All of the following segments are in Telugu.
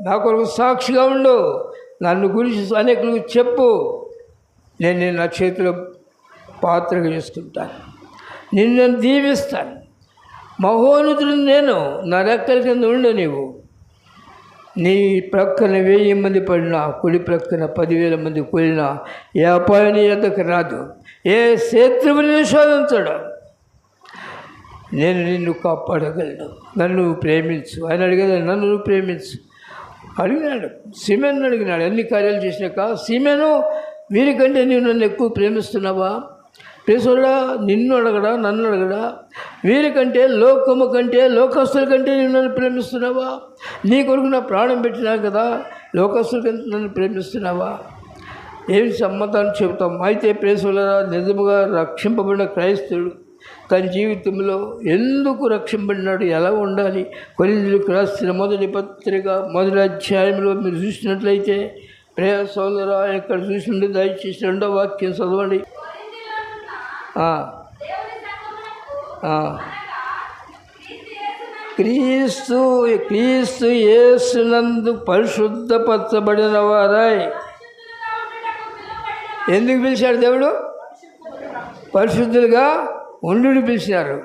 నా కొరకు సాక్షిగా ఉండు, నన్ను గురించి అనేకులకు చెప్పు. నేను నా చేతిలో పాత్రగా చేసుకుంటాను, నిన్ను దీవిస్తాను. మహోన్నతుడు నేను, నా రెక్కల కింద ఉండు. నీ ప్రక్కన 1000 మంది పడినా, కుడి ప్రక్కన 10,000 మంది కూలినా ఏ అపాయం ఎద్దకు రాదు, ఏ శత్రువుని శోధించడు. నేను నిన్ను కాపాడగలను, నన్ను ప్రేమించు. ఆయన అడిగేది నన్ను ప్రేమించు అడిగినాడు. సీమెను అడిగినాడు. అన్ని కార్యాలు చేసినాక, సీమెను వీరికంటే నీవు నన్ను ఎక్కువ ప్రేమిస్తున్నావా? ప్రేసుడా, నిన్ను అడగడా, నన్ను అడగడా? వీరికంటే, లోకము కంటే, లోకస్తుల కంటే నీవు నన్ను ప్రేమిస్తున్నావా? నీ కొరకు నా ప్రాణం పెట్టినా కదా, లోకస్తుల కంటే నన్ను ప్రేమిస్తున్నావా? ఏమి సమ్మతాన్ని చెబుతాం. అయితే ప్రేసుడా, నిజముగా రక్షింపబడిన క్రైస్తవుడు తన జీవితంలో ఎందుకు రక్షింపబడినాడు, ఎలా ఉండాలి? కొరింథీయులకు రాసిన మొదటి పత్రిక 1వ అధ్యాయంలో మీరు చూసినట్లయితే, ప్రియ సోదరా, ఇక్కడ చూసినట్టు దయచేసి 2వ వాక్యం చదవండి. క్రీస్తు యేసునందు పరిశుద్ధపరచబడిన వారై. ఎందుకు పిలిచాడు దేవుడు? పరిశుద్ధులుగా ఉండు పిలిచారు.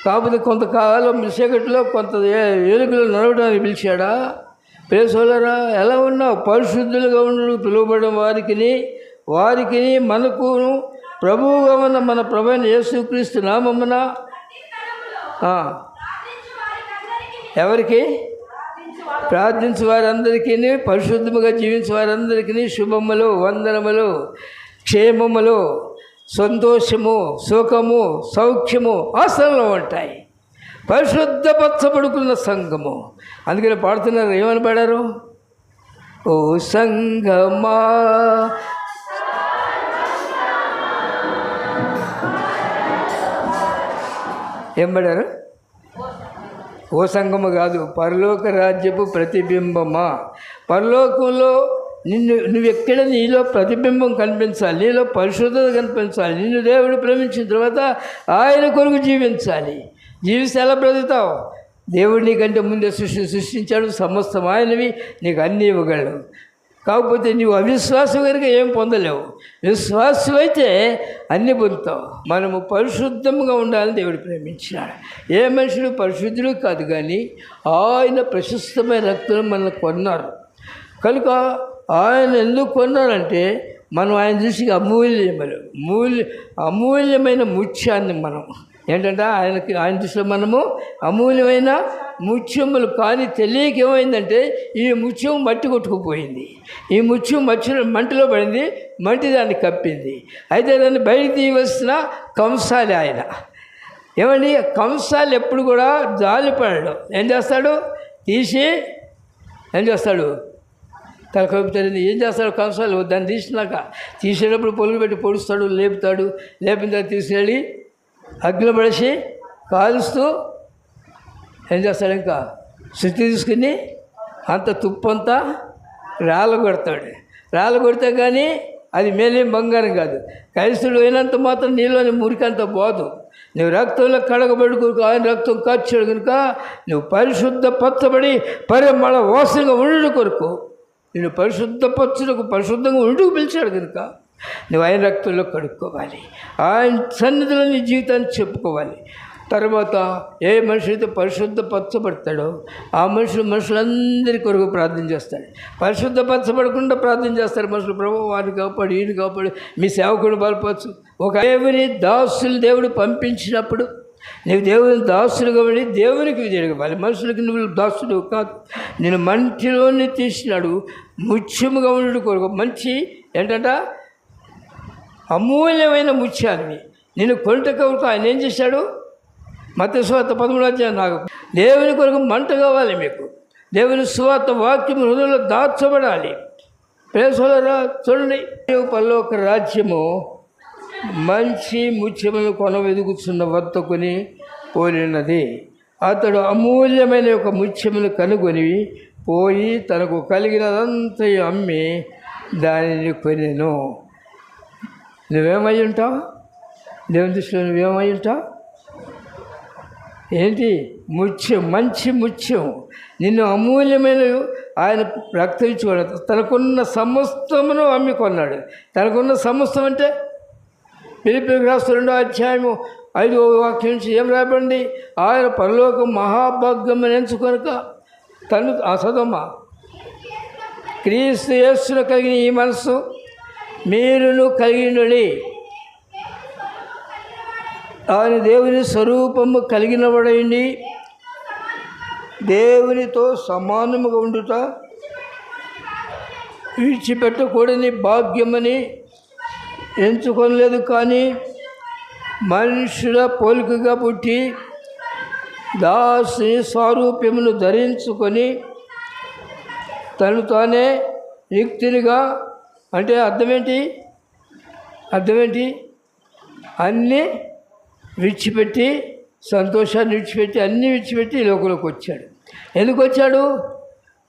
కాకపోతే కొంతకాలం చీకటిలో, కొంత ఏలుగులో నడవడానికి పిలిచాడా? ప్రేసోలరా, ఎలా ఉన్నావు? పరిశుద్ధులుగా ఉండు పిలువబడిన వారికి మనకును ప్రభువుగా ఉన్న మన ప్రభువైన యేసుక్రీస్తు నామమున ఎవరికి? ప్రార్థించే వారందరికీ, పరిశుద్ధముగా జీవించే వారందరికీ శుభములు, వందనములు, క్షేమములు, సంతోషము, సుఖము, సౌఖ్యము ఆశ్రమంలో ఉంటాయి. పరిశుద్ధపరచబడుకున్న సంఘము. అందుకని పాడుతున్నారు. ఏమని పాడారు? ఓ సంఘమా ఏం పాడారు? ఓ సంఘము కాదు, పరలోక రాజ్యపు ప్రతిబింబమా. పరలోకంలో నువ్వెక్కడ నీలో ప్రతిబింబం కనిపించాలి, నీలో పరిశుద్ధత కనిపించాలి. నిన్ను దేవుడు ప్రేమించిన తర్వాత ఆయన కొరకు జీవించాలి. జీవిస్తే ఎలా బ్రతుకుతావు? దేవుడు నీకంటే ముందే సృష్టించాడు, సమస్తం ఆయనవి, నీకు అన్నీ ఇవ్వగలడు. కాకపోతే నీవు అవిశ్వాసం కనుక ఏం పొందలేవు. విశ్వాసం అయితే అన్నీ పొందుతావు. మనము పరిశుద్ధంగా ఉండాలని దేవుడు ప్రేమించినాడు. ఏ మనుషులు పరిశుద్ధులు కాదు, కానీ ఆయన ప్రశస్తమైన రక్తం మనల్ని కొన్నారు. కనుక ఆయన ఎందుకు కొన్నాడంటే, మనం ఆయన చూసి అమూల్యమైన ముత్యాన్ని మనం ఏంటంటే, ఆయన దృష్టిలో మనము అమూల్యమైన ముత్యములు. కానీ తెలియక ఏమైందంటే, ఈ ముత్యం మట్టి కొట్టుకుపోయింది. ఈ ముత్యం మంటిలో పడింది, మంటి దాన్ని కప్పింది. అయితే దాన్ని బయటికి తీయవలసిన కంసాలి ఆయన. ఏమండి, కంసాలు ఎప్పుడు కూడా జాలిపడడు. ఏం చేస్తాడు? తీసి ఏం చేస్తాడు? తలకొప్పుతాడు. ఏం చేస్తాడు? కంసాలు దాన్ని తీసేటప్పుడు పొలుగు పెట్టి పొడుస్తాడు, లేపుతాడు. లేపిన తర్వాత తీసుకెళ్ళి అగ్గిలో పడేసి కాలుస్తూ ఏం చేస్తాడు? ఇంకా శుద్ధి తీసుకుని అంత తుప్పంతా రాళ్ళ కొడితే కానీ అది మేలేం బంగారం కాదు. క్రైస్తుడు అయినంత మాత్రం నీలోని మురికంత పోదు. నువ్వు రక్తంలో కడగబడుకు ఆయన రక్తం ఖర్చాడు కనుక నువ్వు పరిశుద్ధపరచబడి పరిమళ వాసనగా ఉండు కొరకు నేను పరిశుద్ధంగా ఉండుకు పిలిచాడు కనుక నువ్వు ఆయన రక్తంలో కడుక్కోవాలి. ఆయన సన్నిధిలో నీ జీవితాన్ని చెప్పుకోవాలి. తర్వాత ఏ మనిషి అయితే పరిశుద్ధపరచబడతాడో ఆ మనుషులందరి కొరకు ప్రార్థన చేస్తాడు. పరిశుద్ధపరచబడకుండా ప్రార్థన చేస్తారు మనుషులు. ప్రభు వారిని కాపాడు, ఈయన కాపాడు, మీ సేవకుడు బలపరచు. ఒక దేవుని దాసులు దేవుడు పంపించినప్పుడు నీవు దేవుని దాసులుగా ఉండి దేవునికి విధేయుడుగా, మనుషులకి నువ్వు దాసుడు కాదు. నేను మంటిలోని తీసినాడు ముత్యముగా ఉండు కొరకు. మంచి ఏంటంట? అమూల్యమైన ముత్యాన్ని నేను కొంట కొరకు ఆయన ఏం చేశాడు? మత్తయి సువార్త 13వ అధ్యాయం. నాకు దేవుని కొరకు మంట కావాలి. మీకు దేవుని సువార్త వాక్యం హృదయంలో దాచబడాలి. ప్రేసోలరా చూడండి, పరలోక రాజ్యము మంచి ముత్యములను కొనవెదుగుతున్న వర్తకుని పోలినది. అతడు అమూల్యమైన ఒక ముత్యమును కనుగొని పోయి తనకు కలిగినదంతా అమ్మి దానిని కొనెను. నువ్వేమై ఉంటావు? దేవుని దృష్టిలో నువ్వేమై ఉంటావు? ఏంటి? ముత్యం, మంచి ముత్యం. నిన్ను అమూల్యమైన ఆయన రక్తం ఇచ్చుకున్నాడు. తనకున్న సమస్తమును అమ్మి కొన్నాడు. తనకున్న సమస్తం అంటే ఫిలిప్పీయులకు రాసిన 2వ అధ్యాయము 5వ వాక్యం నుంచి ఏం రాయబడింది? ఆయన పరలోక మహాభాగ్యం ఎంచుకొనక తను అసదమ్మ క్రీస్తు యేసును కలిగిన ఈ మనస్సు మీరును కలిగినడి. ఆయన దేవుని స్వరూపము కలిగినవాడండి, దేవునితో సమానముగా ఉండుట విడిచిపెట్టకూడని భాగ్యమని ఎంచుకొనలేదు. కానీ మనుషుల పోలికగా పుట్టి దాసుని స్వరూపమును ధరించుకొని తను తానే రిక్తునిగా, అంటే అర్థమేంటి? అన్నీ విడిచిపెట్టి, సంతోషాన్ని విడిచిపెట్టి, అన్నీ విడిచిపెట్టి ఈ లోకంలోకి వచ్చాడు. ఎందుకు వచ్చాడు?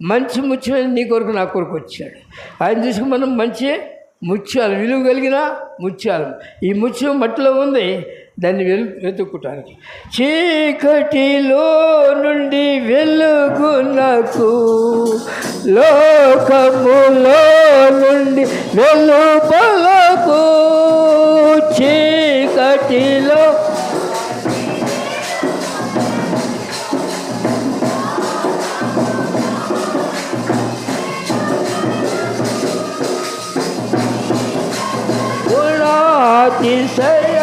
మంచి ముత్యమైన నీ కొరకు నా కొరకు వచ్చాడు. ఆయన తీసుకు మనం మంచి ముత్యాలు, విలువ కలిగిన ముత్యాలు. ఈ ముత్యం మట్టిలో ఉంది, దాన్ని వెతుక్కోటానికి. చీకటిలో నుండి వెలుగునకు, లోకములో నుండి వెలుపలకు, చీకటిలో అతిశయ